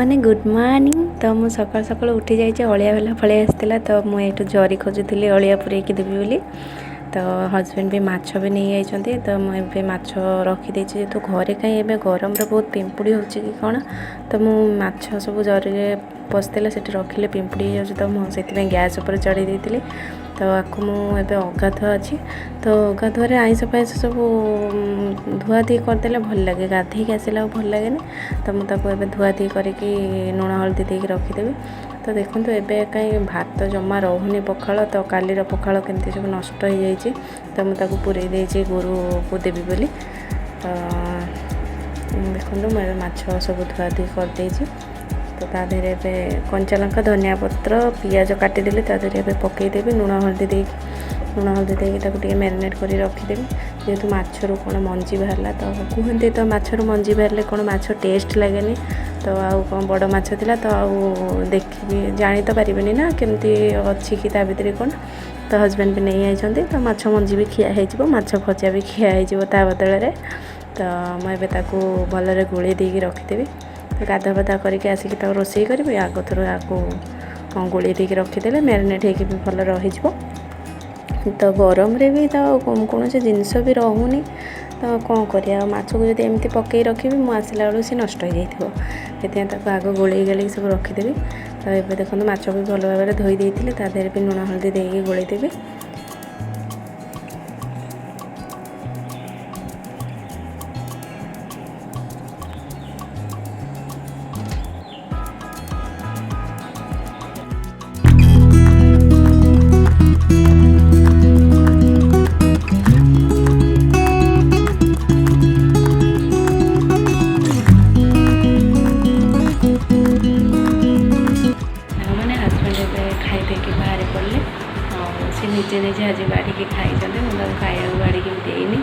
मैंने good morning. तो मुझे सकाल सकाल उठी जाइए अलिया बेला फल आसाला तो मुझे जरी खोजुली अलिया पूरेकी देवी बोली। तो हजबैंड भी माछ भी नहीं जाइए तो मुझे माछ रखीदे जेहतु घरे कहीं गरम बहुत पिंपुड़ी हो कि कौन तो मुझे सब जरी पशिला से रखिले पिंपुड़ी हो तो मुझे गैस उपर चढ़ी देती। तो आपको मुझे अगाधुआ अच्छी तो अगाधुआ आईस फाइस सब धुआधी करदे भल लगे गाधे आसला भल लगे तो मुझे धुआधी करके लुण हल्दी देके रखीदेवी। तो देखो एबे कहीं भात जमा रोनी पखाल तो कालीर पखाल केमती सब नष्ट हो जाइए तो मुझे पूरे देती गोरु को देवी बोली। तो देखो मैं माछ सब धुआधी करदे तो तादेह कंचा लंका धनिया पत्र पियाज काटिदेली तादेह पकईदेवी लुण हल्दी देके मैरिनेट कर रखीदेवी। जेहेतु माछरू कौन मंजी बाहरला तो कहते तो माछरू मंजी बाहर कौन माछ टेस्ट लगे तो आउ कौन बड़ माछ थिला तो आउ देखी जानी तो पारे ना केमती अच्छी कि ता भीतर कौन तो हजबैंड भी नहीं आई तो माछ मंजी भी खिया हो माछ भजा भी खिया हो बदल। तो मुझे भलरे गोली देकी रखीदेवी। गाधा बाधा करके आसिक रोषे करी आग थर आपको गोली देके रखीदे मैरिनेट होगी भी भल रही। तो गरम रे भी तो कौन से जिनस भी रोनी तो कौन कर माछ को जब एमती पकई रखी मुझे आसला बेलू सी नष्ट हो जाए आग गोल गल सब रखीदेवी। तो ये देखो माछ भी भल भाव धोई देती तादेह भी लुण हल्दी देके गोलैदेवी। निजे निजे आज बाड़ी की खाई मुझे खाया बाड़ी की देनी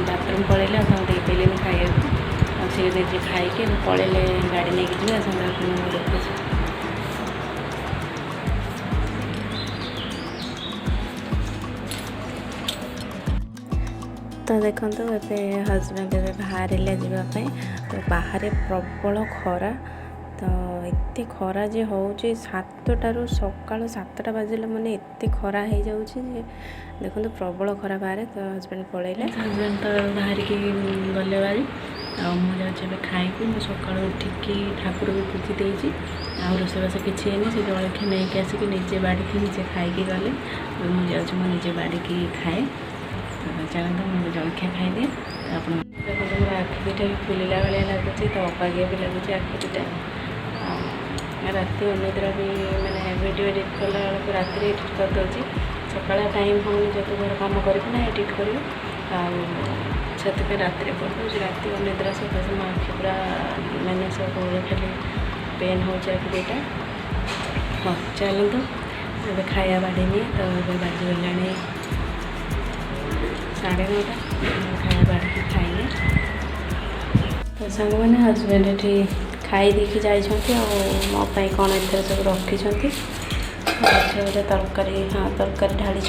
बाथरूम पलैले दे पारे खाया सी निजे खाई पलैले गाड़ी नहीं जी तो देखो ए हजबैंड ए बाहर जावाई तो बाहर प्रबल खरा तो एत खरा जे हो 7टारू सकाल 7टा बाजिला मैंने एत खरा हो जाऊँगी देखो प्रबल खरा बाहर। तो हजबैंड पलैले हजबैंड तो बाहर की गले बारी मुझे खाई सका उठिकी ठाकुर भी पूजी देती आ रोषेबास किसी से जलखिया नहीं आसिक निजे बाड़ी की निजे खाई गले मुझे निजे बाड़ी की खाए। चलते मुझे जलखिया खाईदे आप मोर आखि दुटा भी फुलिला भाया लगुच तो अबागिया भी लगुच आखि दुटा राति अनिद्रा भी मैंने वीडियो एडिट कला बेलू राति एडिट करदे सका टाइम होनी जो घर कम करना एडिट कर रात करदे राति अनिद्रा सकाश मो आखि पूरा मैंने सब खाली पेन हो आखि दुटा। हाँ चलते अब खाया बाड़ी तो बाजीगला 9:30 खाया बाड़ी की खाइए। तो सांग मैंने हजबैंड ये खाई देखी जाइए मोपाई कौन एथर सब रखी गोटे तरकारी हाँ तरकारी ढाली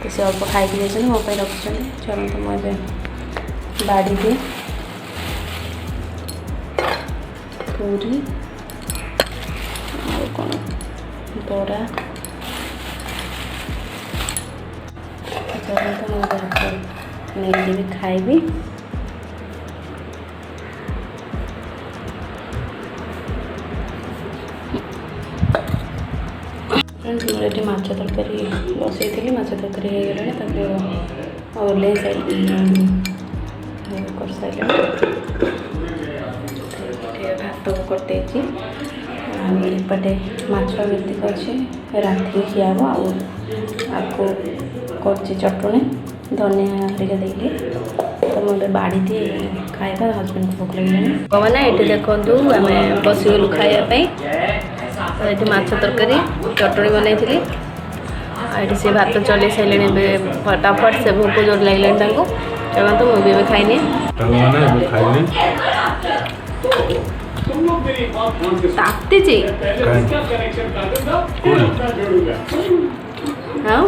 तो से अल्प खाई जाइए मोपाई रखी। चलते मुझे बाड़ी दिए पूरी और कौन बड़ा चलते मुझे नहीं भी खाइबी। मुझे माछ तरकारी बसई माछ तरकारी हो गला ओल्हे कर सारे भात करदे एपटे माछ भित्तिक अच्छे राति खियाब आपको कर चटणी धनिया हरिका देके तो मुझे बाड़ी दिए खाଇବା हजबैंड को भोक लगे मैंने ये देखो आम बसीगलु खायापी ये माछ तरकारी चटणी बनई ये सी भात चल सारे फटाफट से भोक जोर लगे चलते मुझे भी खाइनी ताती ଆଉ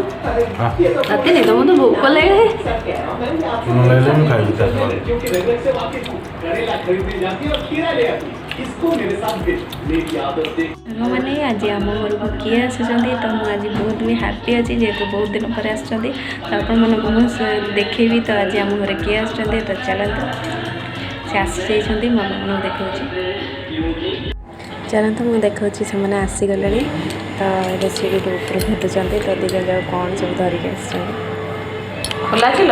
ରାତିରେ ତମ ତ ଭୋକ ଲାଗେ ସାଙ୍ଗମାନେ ଆଜି ଆମ ଘରକୁ କିଏ ଆସିଛନ୍ତି ତ ମୁଁ ଆଜି ବହୁତ ବି ହାପି ଅଛି ଯେହେତୁ ବହୁତ ଦିନ ପରେ ଆସିଛନ୍ତି ତ ଆପଣମାନଙ୍କୁ ମୁଁ ଦେଖେଇବି ତ ଆଜି ଆମ ଘରେ କିଏ ଆସିଛନ୍ତି ତ ଚାଲନ୍ତୁ ସେ ଆସିଯାଇଛନ୍ତି ମୁଁ ଆପଣମାନଙ୍କୁ ଦେଖାଉଛି ଚାଲନ୍ତୁ ମୁଁ ଦେଖାଉଛି ସେମାନେ ଆସିଗଲେଣି ତ ଏବେ ସିଡ଼ି ଉପରେ ଭେଟୁଛନ୍ତି ତ ଦୁଇ ଜଣ କ'ଣ ସବୁ ଧରିକି ଆସିଛନ୍ତି ଖୋଲା ছিল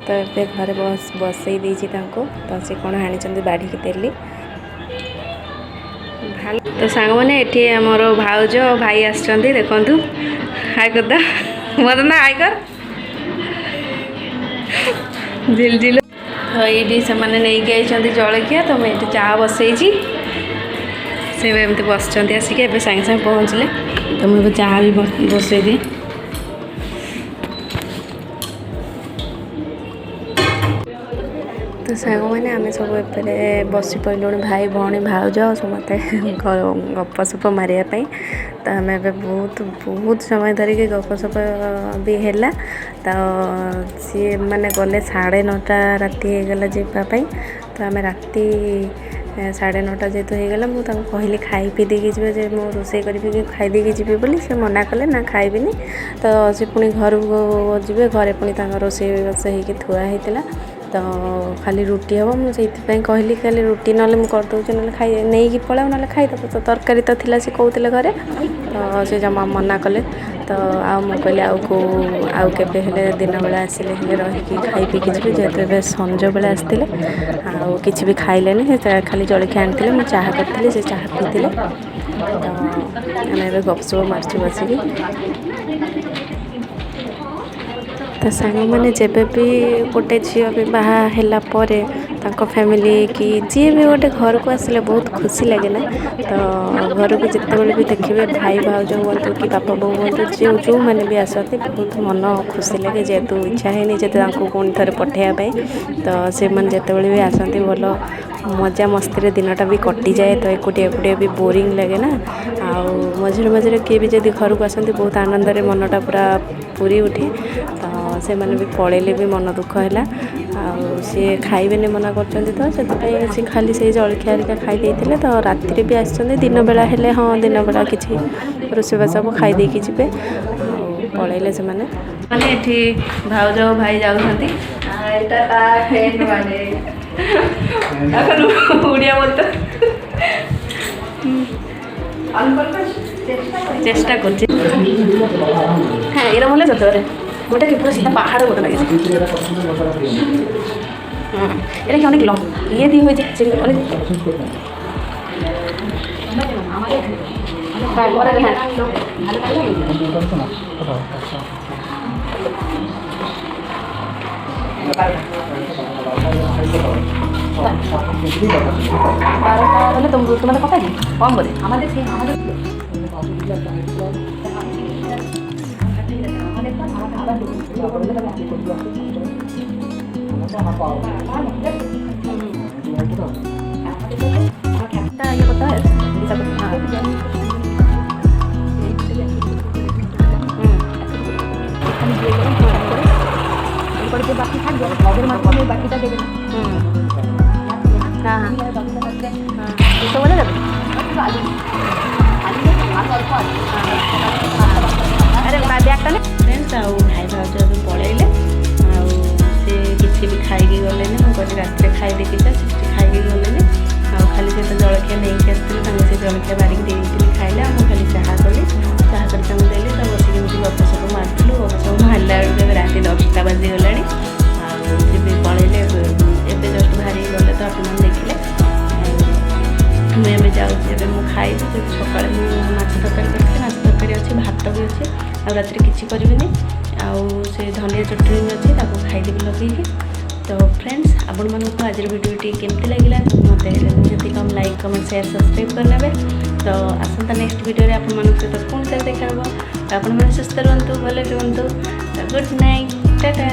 ତ ଏବେ ଘରେ ବସେଇ ଦେଇଛି ତାଙ୍କୁ ତ ସେ କ'ଣ ଆଣିଛନ୍ତି ବାଢ଼ିକି ଦେଲି ତ ସାଙ୍ଗମାନେ ଏଠି ଆମର ଭାଉଜ ଭାଇ ଆସିଛନ୍ତି ଦେଖନ୍ତୁ ହାଇ କରିଦ ମୋତେ ନା ହାଇ କର ଝିଲ ଝିଲ ତ ଏଇଠି ସେମାନେ ନେଇକି ଯାଇଛନ୍ତି ଜଳଖିଆ ତ ମୁଁ ଏଠି ଚା ବସେଇଛି ସେ ଏମିତି ବସିଛନ୍ତି ଆସିକି ଏବେ ସାଙ୍ଗେ ସାଙ୍ଗେ ପହଞ୍ଚିଲେ ତ ମୁଁ ଏବେ ଚାହା ବି ବସେଇଦିଏ ତ ସାଙ୍ଗମାନେ ଆମେ ସବୁ ଏପଟେ ବସି ପଡ଼ିଲୁଣି ଭାଇ ଭଉଣୀ ଭାଉଜ ସମସ୍ତେ ଗପସପ ମାରିବା ପାଇଁ ତ ଆମେ ଏବେ ବହୁତ ସମୟ ଧରିକି ଗପସପ ବି ହେଲା ତ ସିଏ ମାନେ ଗଲେ 9:30 ରାତି ହେଇଗଲା ଯିବା ପାଇଁ ତ ଆମେ ରାତି 9:30 ଯେହେତୁ ହେଇଗଲା ମୁଁ ତାଙ୍କୁ କହିଲି ଖାଇ ପିଇ ଦେଇକି ଯିବେ ଯେ ମୁଁ ରୋଷେଇ କରିବି ଖାଇ ଦେଇକି ଯିବି ବୋଲି ସେ ମନା କଲେ ନା ଖାଇବିନି ତ ସେ ପୁଣି ଘରକୁ ଯିବେ ଘରେ ପୁଣି ତାଙ୍କ ରୋଷେଇବାସ ହେଇକି ଥୁଆ ହେଇଥିଲା ତ ଖାଲି ରୁଟି ହେବ ମୁଁ ସେଇଥିପାଇଁ କହିଲି ଖାଲି ରୁଟି ନହେଲେ ମୁଁ କରିଦେଉଛି ନହେଲେ ନେଇକି ପଳାଉ ନହେଲେ ଖାଇଦେବ ତ ତରକାରୀ ତ ଥିଲା ସେ କହୁଥିଲେ ଘରେ ତ ସେ ଜମା ମନା କଲେ ତ ଆଉ ମୁଁ କହିଲି ଆଉ କେବେ ହେଲେ ଦିନବେଳା ଆସିଲେ ହେଲେ ରହିକି ଖାଇ ପିଇକି ଯିବି ଯେହେତୁ ଏବେ ସଞ୍ଜବେଳେ ଆସିଥିଲେ ଆଉ କିଛି ବି ଖାଇଲେନି ଖାଲି ଜଳଖିଆ ଆଣିଥିଲେ ମୁଁ ଚାହା କରିଥିଲି ସେ ଚାହା ପିଇଥିଲେ ତ ଆମେ ଏବେ ଗପସପ ମାରୁଛୁ ବସିକି ତ ସାଙ୍ଗମାନେ ଯେବେ ବି ଗୋଟେ ଝିଅ ବି ବାହା ହେଲା ପରେ ତାଙ୍କ ଫ୍ୟାମିଲି କି ଯିଏ ବି ଗୋଟେ ଘରକୁ ଆସିଲେ ବହୁତ ଖୁସି ଲାଗେ ନା ତ ଘରକୁ ଯେତେବେଳେ ବି ଦେଖିବେ ଭାଇ ଭାଉଜ ହୁଅନ୍ତୁ କି ବାପା ବୋଉ ହୁଅନ୍ତୁ ଯେଉଁମାନେ ବି ଆସନ୍ତି ବହୁତ ମନ ଖୁସି ଲାଗେ ଯେହେତୁ ଇଚ୍ଛା ହେଇନି ଯେହେତୁ ତାଙ୍କୁ ପୁଣି ଥରେ ପଠାଇବା ପାଇଁ ତ ସେମାନେ ଯେତେବେଳେ ବି ଆସନ୍ତି ଭଲ ମଜା ମସ୍ତିରେ ଦିନଟା ବି କଟିଯାଏ ତ ଏକୁଟିଆ ବି ବୋରିଂ ଲାଗେ ନା ଆଉ ମଝିରେ କିଏ ବି ଯଦି ଘରକୁ ଆସନ୍ତି ବହୁତ ଆନନ୍ଦରେ ମନଟା ପୁରା ପୁରି ଉଠେ ତ ସେମାନେ ବି ପଳେଇଲେ ବି ମନ ଦୁଃଖ ହେଲା ଆଉ ସିଏ ଖାଇବେନି ମନା କରୁଛନ୍ତି ତ ସେଥିପାଇଁ ସେ ଖାଲି ସେଇ ଜଳଖିଆ ହେରିକା ଖାଇ ଦେଇଥିଲେ ତ ରାତିରେ ବି ଆସିଛନ୍ତି ଦିନବେଳା ହେଲେ ହଁ ଦିନବେଳା କିଛି ରୋଷେଇବାସ ସବୁ ଖାଇ ଦେଇକି ଯିବେ ଆଉ ପଳେଇଲେ ସେମାନେ ମାନେ ଏଠି ଭାଉଜ ଭାଇ ଯାଉଛନ୍ତି ଏଇଟା ତା ଫ୍ରେଣ୍ଡ ମାନେ ଓଡ଼ିଆ বলতে চেষ্টা করছি হ্যাঁ এরকম হলে যেতে পারে ওটা কি পুরো সেটা পাহাড়ের মতো লাগে এটা কি অনেক ইয়ে দিয়ে হয়েছে অনেক হলে তোমাদের কথা কি কম বলে আমাদের বাকি থাকবে লগের মাধ্যমে বাকিটা দেবে হ্যাঁ দুশো বলে যাবে আরে ব্যাগটা নে ফ্রেন্ডস ଆଉ ଭାଇ ଭାଉଜ ଏବେ ପଳେଇଲେ ଆଉ ସେ କିଛି ବି ଖାଇକି ଗଲେନି ମୁଁ କହିଲି ରାତିରେ ଖାଇ ଦେଇକି ଯା ସେ କିଛି ଖାଇକି ଗଲେନି ଆଉ ଖାଲି ସେ ତ ଜଳଖିଆ ନେଇକି ଆସିଥିଲେ ତାଙ୍କୁ ସେ ଜଳଖିଆ ବାରିକି ଦେଇଥିଲି ଖାଇଲେ ଆଉ ମୁଁ ଖାଲି ଚାହା କରି ତାଙ୍କୁ ଦେଲି ତ ବସିକି ଏମିତି ଗପସପ ମାରିଥିଲୁ ଗପସପ ମାରିଲା ବେଳକୁ ଏବେ ରାତି 10ଟା ବାଜିଗଲାଣି ଆଉ ସେ ବି ପଳେଇଲେ ଏବେ ଜଷ୍ଟ ବାହାରିକି ଗଲେ ତ ଆପଣମାନେ ଦେଖିଲେ ମୁଁ ଏବେ ଯାଉଛି ଏବେ ମୁଁ ଖାଇବି ସକାଳେ ମୁଁ ମାଛ ତରକାରୀ କରିଥିଲି ମାଛ ତରକାରୀ ଅଛି ଭାତ ବି ଅଛି ଆଉ ରାତିରେ କିଛି କରିବିନି ଆଉ ସେ ଧନିଆ ଚଟଣି ଅଛି ତାକୁ ଖାଇଦେବି ଲଗେଇକି ତ ଫ୍ରେଣ୍ଡସ୍ ଆପଣମାନଙ୍କୁ ଆଜିର ଭିଡ଼ିଓଟି କେମିତି ଲାଗିଲା ମୋତେ ନିହାତି କମ୍ ଲାଇକ୍ କମେଣ୍ଟ ସେୟାର ସବସ୍କ୍ରାଇବ୍ କରିନେବେ ତ ଆସନ୍ତା ନେକ୍ସଟ ଭିଡ଼ିଓରେ ଆପଣମାନଙ୍କ ସହିତ ପୁଣି ଥରେ ଦେଖା ହେବ ଆପଣମାନେ ସୁସ୍ଥ ରୁହନ୍ତୁ ଭଲ ରୁହନ୍ତୁ ଗୁଡ୍ ନାଇଟ୍ ଟାଟା